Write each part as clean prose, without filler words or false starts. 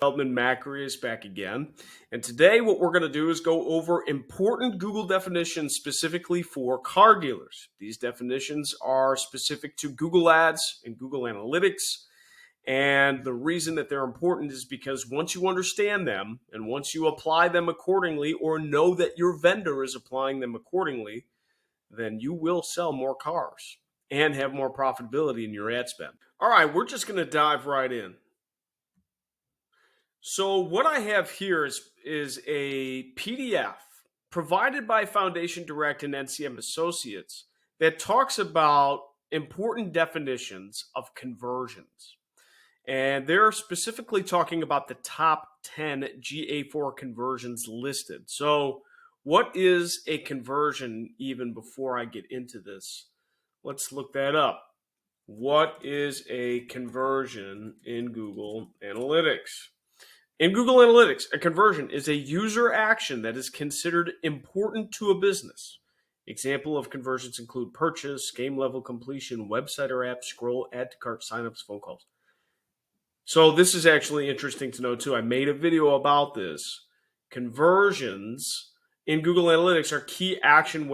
Feldman-Makrias back again. And today what we're going to do is go over important Google definitions specifically for car dealers. These definitions are specific to Google Ads and Google Analytics. And the reason that they're important is because once you understand them and once you apply them accordingly or know that your vendor is applying them accordingly, then you will sell more cars and have more profitability in your ad spend. All right, we're just going to dive right in. So what I have here is a PDF provided by Foundation Direct and NCM Associates that talks about important definitions of conversions. And they're specifically talking about the top 10 GA4 conversions listed. So what is a conversion even before I get into this? Let's look that up. What is a conversion in Google Analytics? In Google Analytics, a conversion is a user action that is considered important to a business. Example of conversions include purchase, game level completion, website or app scroll, add to cart, signups, phone calls. So this is actually interesting to know too. I made a video about this. Conversions in Google Analytics are key actions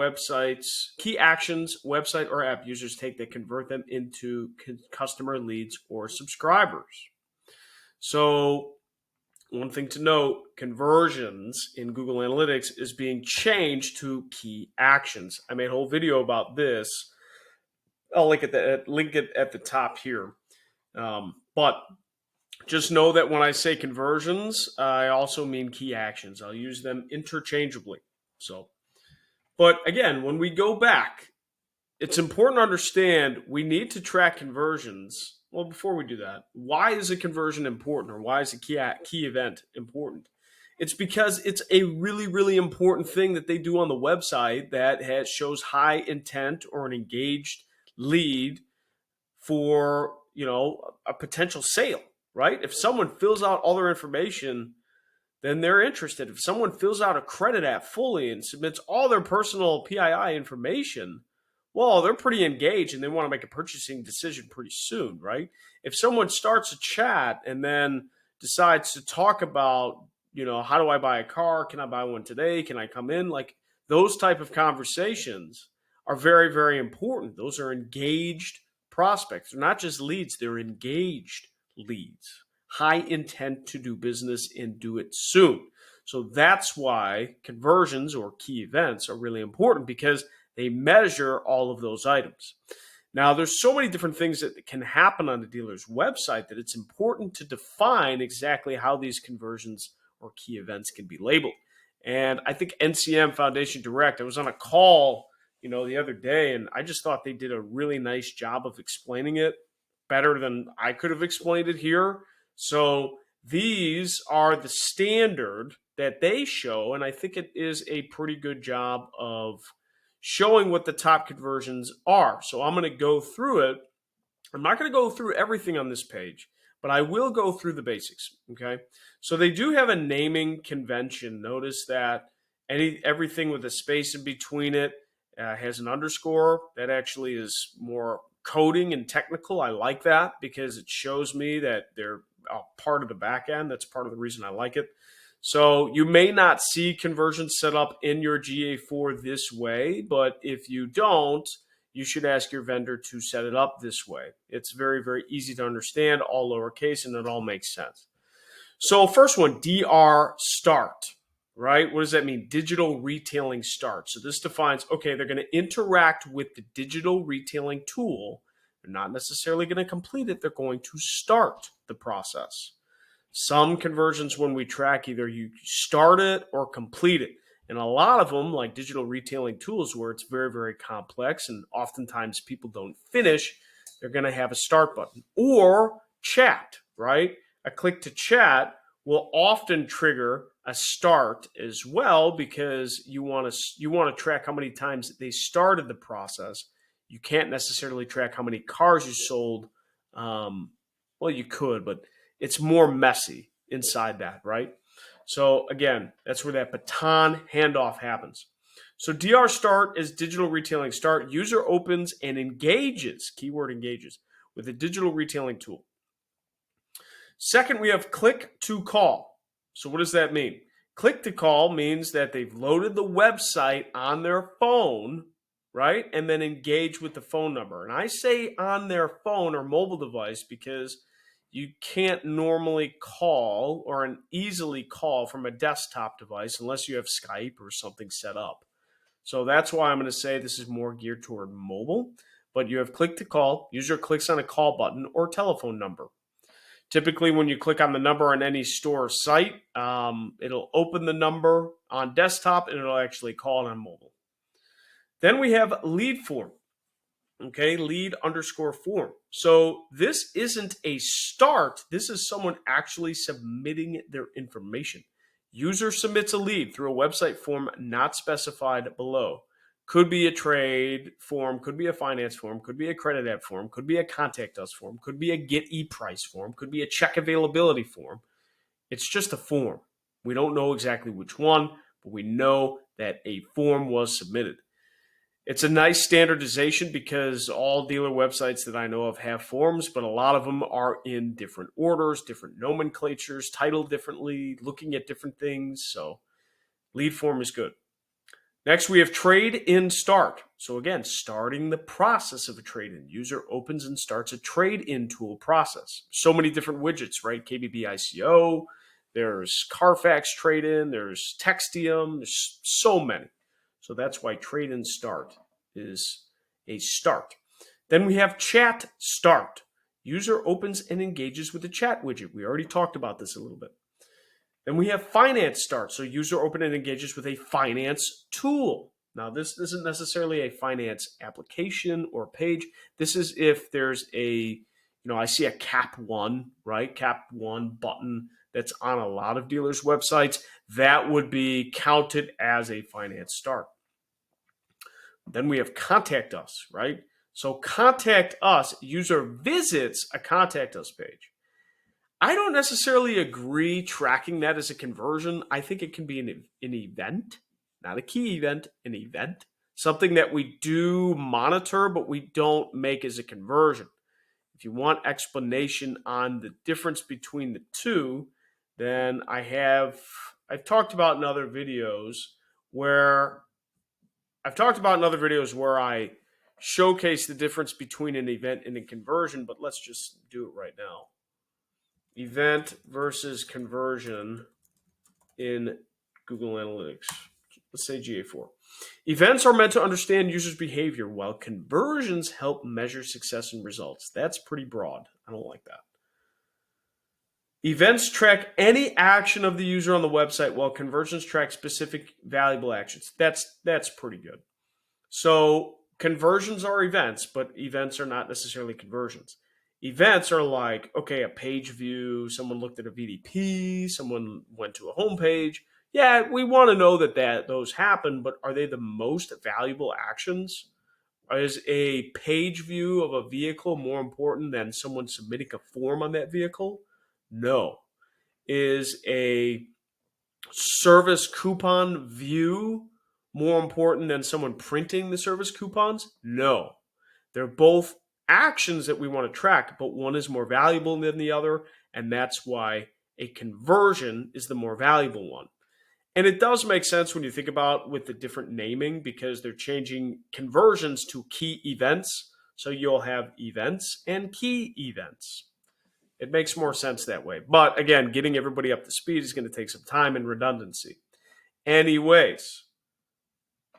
website or app users take that convert them into customer leads or subscribers. So one thing to note, conversions in Google Analytics is being changed to key actions. I made a whole video about this. I'll link it at the top here. But just know that when I say conversions, I also mean key actions. I'll use them interchangeably. But again, when we go back, it's important to understand we need to track conversions. Well, before we do that, why is a conversion important, or why is a key event important? It's because it's a really, really important thing that they do on the website that shows high intent or an engaged lead for, a potential sale, right? If someone fills out all their information, then they're interested. If someone fills out a credit app fully and submits all their personal PII information, well, they're pretty engaged and they want to make a purchasing decision pretty soon, right? If someone starts a chat and then decides to talk about, how do I buy a car? Can I buy one today? Can I come in? Like those type of conversations are very, very important. Those are engaged prospects. They're not just leads, they're engaged leads. High intent to do business and do it soon. So that's why conversions or key events are really important, because they measure all of those items. Now, there's so many different things that can happen on the dealer's website that it's important to define exactly how these conversions or key events can be labeled. And I think NCM Foundation Direct, I was on a call, the other day, and I just thought they did a really nice job of explaining it better than I could have explained it here. So these are the standard that they show, and I think it is a pretty good job of showing what the top conversions are. So I'm going to go through it. I'm not going to go through everything on this page, but I will go through the basics, okay? So they do have a naming convention. Notice that everything with a space in between it has an underscore. That actually is more coding and technical. I like that because it shows me that they're part of the back end. That's part of the reason I like it. So you may not see conversions set up in your GA4 this way, but if you don't, you should ask your vendor to set it up this way. It's very, very easy to understand, all lowercase, and it all makes sense. So first one, DR start, right? What does that mean? Digital retailing start. So this defines, okay, they're going to interact with the digital retailing tool. They're not necessarily going to complete it. They're going to start the process. Some conversions, when we track, either you start it or complete it. And a lot of them, like digital retailing tools, where it's very, very complex and oftentimes people don't finish, they're going to have a start button. Or chat, right? A click to chat will often trigger a start as well, because you want to track how many times they started the process. You can't necessarily track how many cars you sold. Well, you could, but it's more messy inside that, right? So again, that's where that baton handoff happens. So DR start is digital retailing start. User opens and engages, keyword engages, with a digital retailing tool. Second, we have click to call. So what does that mean? Click to call means that they've loaded the website on their phone, right? And then engage with the phone number. And I say on their phone or mobile device because you can't normally call or easily call from a desktop device unless you have Skype or something set up. So that's why I'm going to say this is more geared toward mobile. But you have click to call. User clicks on a call button or telephone number. Typically, when you click on the number on any store site, it'll open the number on desktop and it'll actually call it on mobile. Then we have lead form. Okay, lead_form. So this isn't a start. This is someone actually submitting their information. User submits a lead through a website form not specified below. Could be a trade form, could be a finance form, could be a credit app form, could be a contact us form, could be a get e-price form, could be a check availability form. It's just a form. We don't know exactly which one, but we know that a form was submitted. It's a nice standardization because all dealer websites that I know of have forms, but a lot of them are in different orders, different nomenclatures, titled differently, looking at different things. So lead form is good. Next, we have trade-in start. So again, starting the process of a trade-in. User opens and starts a trade-in tool process. So many different widgets, right? KBB ICO, there's Carfax trade-in, there's Textium, there's so many. So that's why trade-in start is a start. Then we have chat start. User opens and engages with the chat widget. We already talked about this a little bit. Then we have finance start. So user opens and engages with a finance tool. Now, this isn't necessarily a finance application or page. This is if there's a, I see a Cap 1, right? Cap 1 button that's on a lot of dealers' websites. That would be counted as a finance start. Then we have contact us, right? So contact us, user visits a contact us page. I don't necessarily agree tracking that as a conversion. I think it can be an event, not a key event, an event, something that we do monitor, but we don't make as a conversion. If you want explanation on the difference between the two, then I've talked about in other videos where I showcase the difference between an event and a conversion, but let's just do it right now. Event versus conversion in Google Analytics. Let's say GA4. Events are meant to understand users' behavior, while conversions help measure success and results. That's pretty broad. I don't like that. Events track any action of the user on the website, while conversions track specific valuable actions. That's pretty good. So conversions are events, but events are not necessarily conversions. Events are like, okay, a page view, someone looked at a VDP, someone went to a homepage. Yeah, we want to know that those happen, but are they the most valuable actions? Is a page view of a vehicle more important than someone submitting a form on that vehicle? No. Is a service coupon view more important than someone printing the service coupons? No. They're both actions that we want to track, but one is more valuable than the other, and that's why a conversion is the more valuable one. And it does make sense when you think about with the different naming, because they're changing conversions to key events. So you'll have events and key events. It makes more sense that way. But again, getting everybody up to speed is going to take some time and redundancy. Anyways,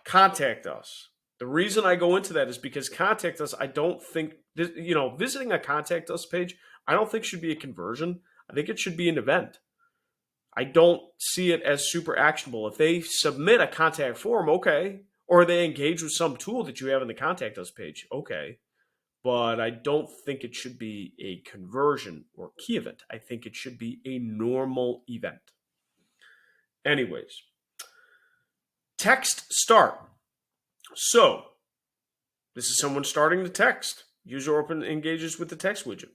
contact us. The reason I go into that is because contact us, I don't think, visiting a contact us page, I don't think should be a conversion. I think it should be an event. I don't see it as super actionable. If they submit a contact form, okay, or they engage with some tool that you have in the contact us page, okay, but I don't think it should be a conversion or key event. I think it should be a normal event. Anyways, text start. So this is someone starting the text. User engages with the text widget.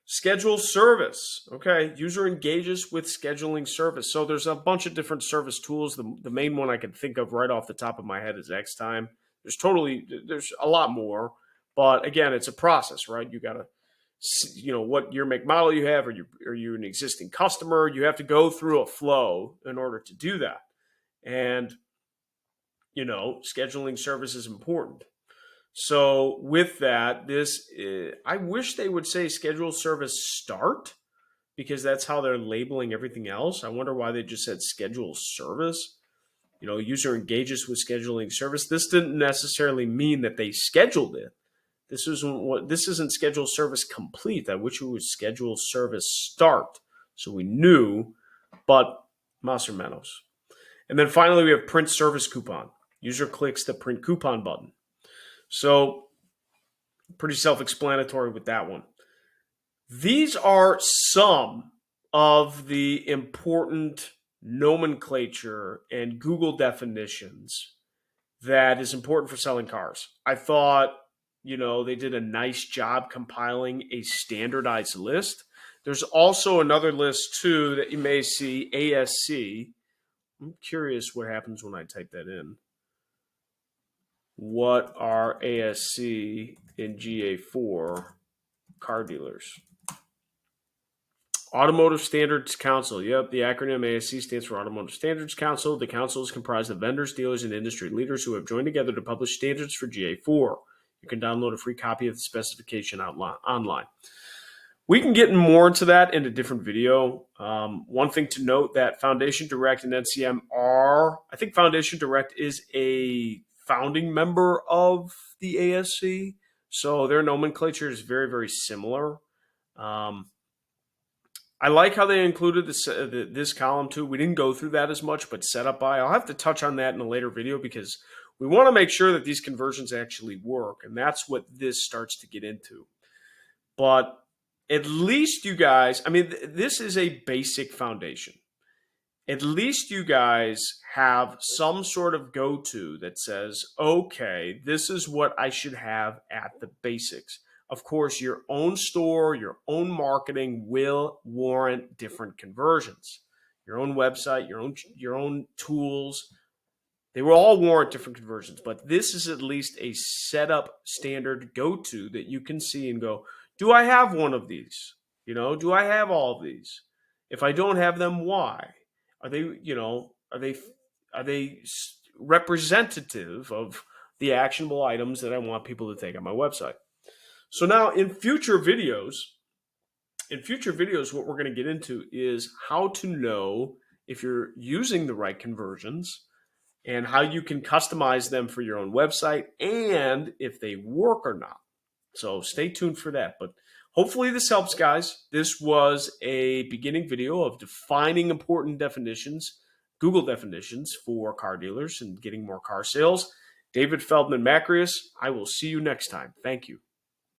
Schedule service. Okay, user engages with scheduling service. So there's a bunch of different service tools. The main one I can think of right off the top of my head is Xtime. There's a lot more, but again, it's a process, right? You gotta what year, make, model you have. Are you an existing customer? You have to go through a flow in order to do that. And, scheduling service is important. So with that, I wish they would say schedule service start, because that's how they're labeling everything else. I wonder why they just said schedule service. User engages with scheduling service. This didn't necessarily mean that they scheduled it. This isn't schedule service complete. I wish it was schedule service start, so we knew, but mas o menos. And then finally, we have print service coupon. User clicks the print coupon button. So pretty self-explanatory with that one. These are some of the important nomenclature and Google definitions that is important for selling cars. I thought, they did a nice job compiling a standardized list. There's also another list too that you may see, ASC. I'm curious what happens when I type that in. What are ASC in GA4 car dealers? Automotive Standards Council. Yep, the acronym ASC stands for Automotive Standards Council. The council is comprised of vendors, dealers, and industry leaders who have joined together to publish standards for GA4. You can download a free copy of the specification online. We can get more into that in a different video. One thing to note that Foundation Direct and NCM I think Foundation Direct is a founding member of the ASC, so their nomenclature is very, very similar. I like how they included this column too. We didn't go through that as much, but set up by. I'll have to touch on that in a later video because we want to make sure that these conversions actually work, and that's what this starts to get into. But at least you guys, this is a basic foundation. At least you guys have some sort of go-to that says, okay, this is what I should have at the basics. Of course, your own store, your own marketing will warrant different conversions. Your own website, your own tools, they will all warrant different conversions. But this is at least a setup standard go-to that you can see and go, do I have one of these? Do I have all of these? If I don't have them, why? Are they representative of the actionable items that I want people to take on my website? So now in future videos, what we're going to get into is how to know if you're using the right conversions and how you can customize them for your own website and if they work or not. So stay tuned for that. But hopefully this helps, guys. This was a beginning video of defining important definitions, Google definitions for car dealers and getting more car sales. David Feldman-Makrias, I will see you next time. Thank you.